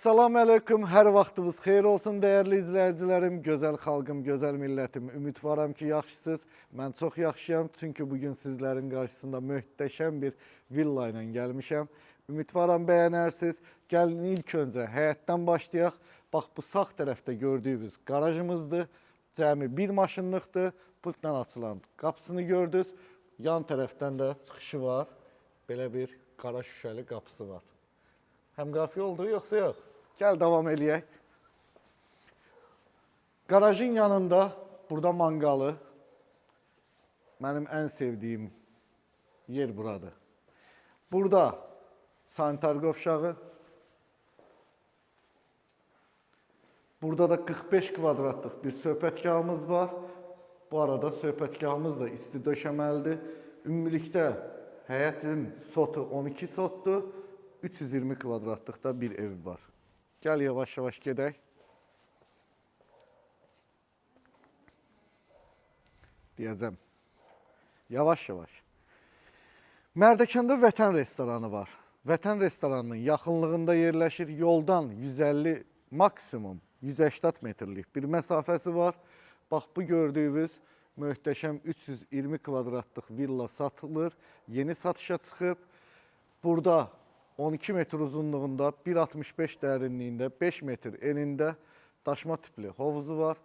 Salam əleykum, hər vaxtınız xeyir olsun dəyərli izləyicilərim, gözəl xalqım, gözəl millətim. Ümidvaram ki, yaxşısınız. Mən çox yaxşıyam, çünki bugün sizlərin qarşısında möhtəşəm bir villa ilə gəlmişəm. Ümidvaram bəyənərsiniz. Gəlin ilk öncə həyətdən başlayaq. Bax, bu sağ tərəfdə gördüyünüz qarajımızdır. Cəmi bir maşınlıqdır. Pultla açılan qapısını gördünüz. Yan tərəfdən də çıxışı var. Belə bir qara şüşəli qapısı var. Həm qafiyə oldu, yoxsa yox? Gəl, davam eləyək. Qarajın yanında, burada manqalı. Mənim ən sevdiyim yer buradır. Burada sanitar qovşağı. Burada da 45 kvadratlıq bir söhbətgahımız var. Bu arada söhbətgahımız da isti döşəməlidir. Ümumilikdə həyətin sotu 12 sotdur. 320 kvadratlıqda bir ev var. Gəl, yavaş-yavaş gedək. Deyəcəm. Yavaş-yavaş. Mərdəkanda Vətən restoranı var. Vətən restoranının yaxınlığında yerləşir. Yoldan 150, maksimum 180 metrlik bir məsafəsi var. Bax, bu gördüyünüz möhtəşəm 320 kvadratlıq villa satılır. Yeni satışa çıxıb. Burada 12 metr uzunluğunda, 1,65 dərinliyində, 5 metr enində daşma tipli hovuzu var.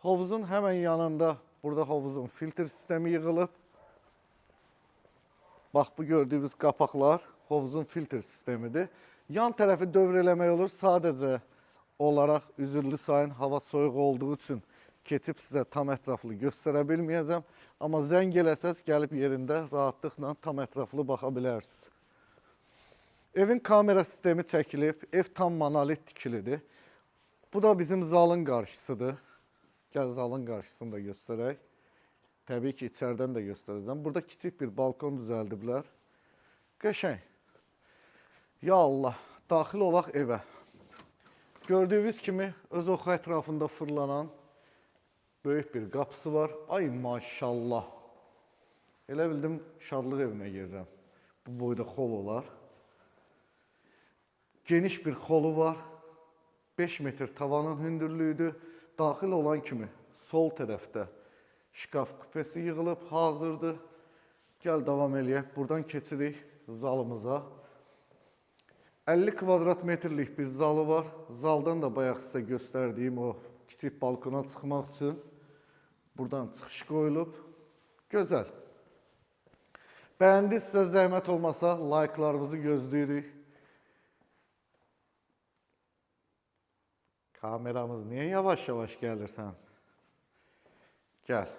Hovuzun həmən yanında burada hovuzun filtr sistemi yığılıb. Bax, bu gördüyünüz qapaqlar hovuzun filtr sistemidir. Yan tərəfi dövr eləmək olur. Sadəcə olaraq üzürlü sayın, hava soyuq olduğu üçün keçib sizə tam ətraflı göstərə bilməyəcəm. Amma zəng eləsəz, gəlib yerində rahatlıqla tam ətraflı baxa bilərsiniz. Evin kamera sistemi çəkilib, ev tam monolit tikilidir. Bu da bizim zalın qarşısıdır. Gəl, zalın qarşısını da göstərək. Təbii ki, içərdən də göstərəcəm. Burada kiçik bir balkon düzəldiblər. Qəşəng. Ya Allah, daxil olaq evə. Gördüyünüz kimi, öz oxu ətrafında fırlanan böyük bir qapısı var. Ay maşallah. Elə bildim, şadlıq evinə girirəm. Bu boyda xol olar. Geniş bir xolu var. 5 metr tavanın hündürlüyüdür. Daxil olan kimi sol tərəfdə şkaf kupesi yığılıb, hazırdır. Gəl, davam eləyək. Buradan keçirik zalımıza. 50 kvadrat metrlik bir zalı var. Zaldan da bayaq sizə göstərdiyim o kiçik balkona çıxmaq üçün buradan çıxış qoyulub. Gözəl. Bəyəndinizsə, zəhmət olmasa like'larınızı gözləyirik. Kameramız niye yavaş-yavaş gəlirsən? Gəl.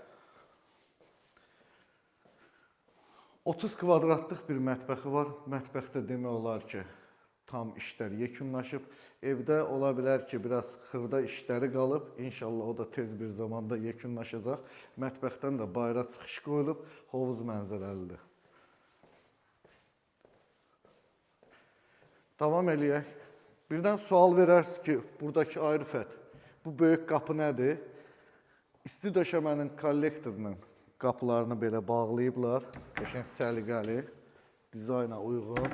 30 kvadratlıq bir mətbəxi var. Mətbəxdə demək olar ki, tam işlər yekunlaşıb. Evdə ola bilər ki, biraz xırda işləri qalıb. İnşallah o da tez bir zamanda yekunlaşacaq. Mətbəxdən də bayra çıxış qoyulub. Hovuz mənzərəlidir. Davam eləyək. Birdən sual verərsiniz ki, buradakı ayrı-fət, bu böyük qapı nədir? İsti döşəmənin kollektorunun qapılarını belə bağlayıblar. Qəşəng səliqəli, dizayna uyğun.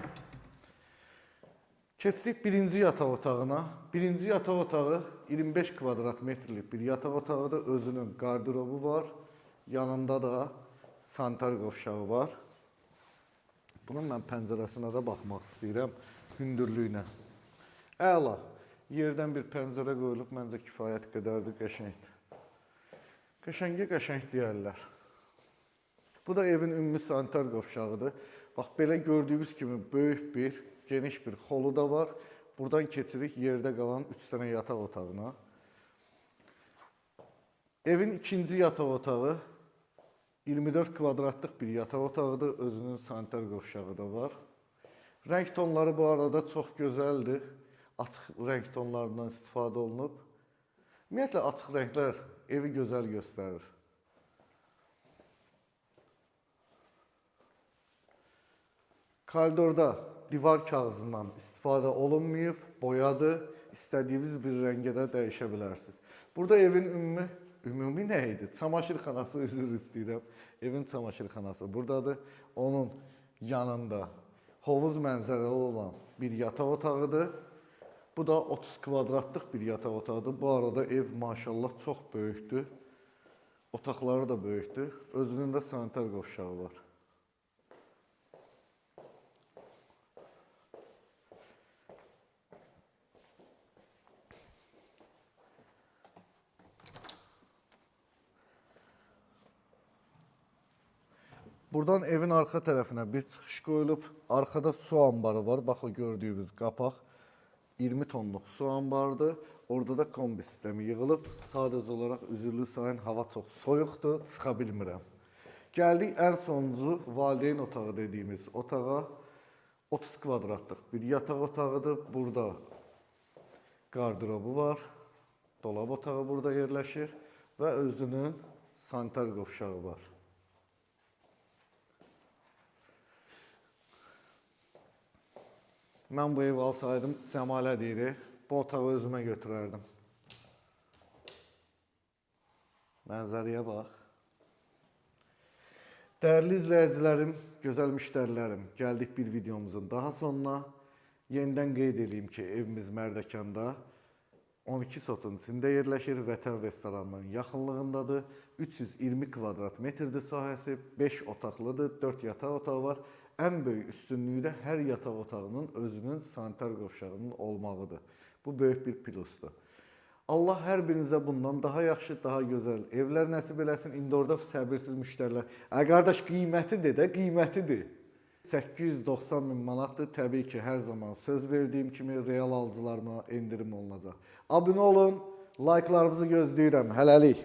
Keçdik birinci yataq otağına. Birinci yataq otağı 25 kvadrat metrlik bir yataq otağıdır. Özünün qardırobu var. Yanında da sanitar qovşağı var. Bunun mən pəncərəsinə də baxmaq istəyirəm, hündürlüyünə. Əla, yerdən bir pəncərə qoyulub, məncə kifayət qədərdir, qəşəngdir. Qəşəngi qəşəng deyərlər. Bu da evin ümumi sanitar qovşağıdır. Bax, belə gördüyünüz kimi böyük bir, geniş bir xolu da var. Buradan keçirik yerdə qalan 3 dənə yataq otağına. Evin ikinci yataq otağı 24 kvadratlıq bir yataq otağıdır. Özünün sanitar qovşağı da var. Rəng tonları bu arada çox gözəldir. Açıq rəng tonlarından istifadə olunub. Ümumiyyətlə, açıq rənglər evi gözəl göstərir. Koridorda divar kağızından istifadə olunmayıb, boyadır. İstədiyiniz bir rəngə də dəyişə bilərsiniz. Burada evin ümumi nə idi? Çamaşırxanası, üzr istəyirəm. Evin çamaşırxanası buradadır. Onun yanında hovuz mənzərəli olan bir yataq otağıdır. Bu Bu da 30 kvadratlıq bir yataq otağıdır. Bu arada ev maşallah çox böyükdür. Otaqları da böyükdür. Özünün də sanitar qovşağı var. Buradan evin arxa tərəfinə bir çıxış qoyulub. Arxada su anbarı var. Bax o gördüyünüz qapaq 20 tonluq su anbarıdır. Orada da kombi sistemi yığılıb. Sadəcə olaraq üzürlü sayın hava çox soyuqdur, çıxa bilmirəm. Gəldik ən sonuncu valideyn otağı dediyimiz otağa. 30 kvadratlıq bir yataq otağıdır. Burada qardırobu var. Dolab otağı burada yerləşir və özünün sanitar qovşağı var. Mən bu evi alsaydım Cəmalə deyir, bu otağı özümə götürərdim. Mənzərəyə bax. Dəyərli izləyicilərim, gözəl müştərilərim, gəldik bir videomuzun daha sonuna. Yenidən qeyd edeyim ki, evimiz Mərdəkanda 12 sotun içində yerləşir, Vətən restoranının yaxınlığındadır. 320 kvadrat metrdir sahəsi, 5 otaqlıdır, 4 yataq otağı var. Ən böyük üstünlüyü də hər yataq otağının özünün sanitar qovşağının olmağıdır. Bu böyük bir plusdur. Allah hər birinizə bundan daha yaxşı, daha gözəl evlər nəsib eləsin. İndi orada səbirsiz müştərilər. Qardaş, qiymətidir də, qiymətidir. 890 min manatdır. Təbii ki, hər zaman söz verdiyim kimi real alıcılarıma endirim olunacaq. Abunə olun, like'larınızı gözləyirəm. Hələlik.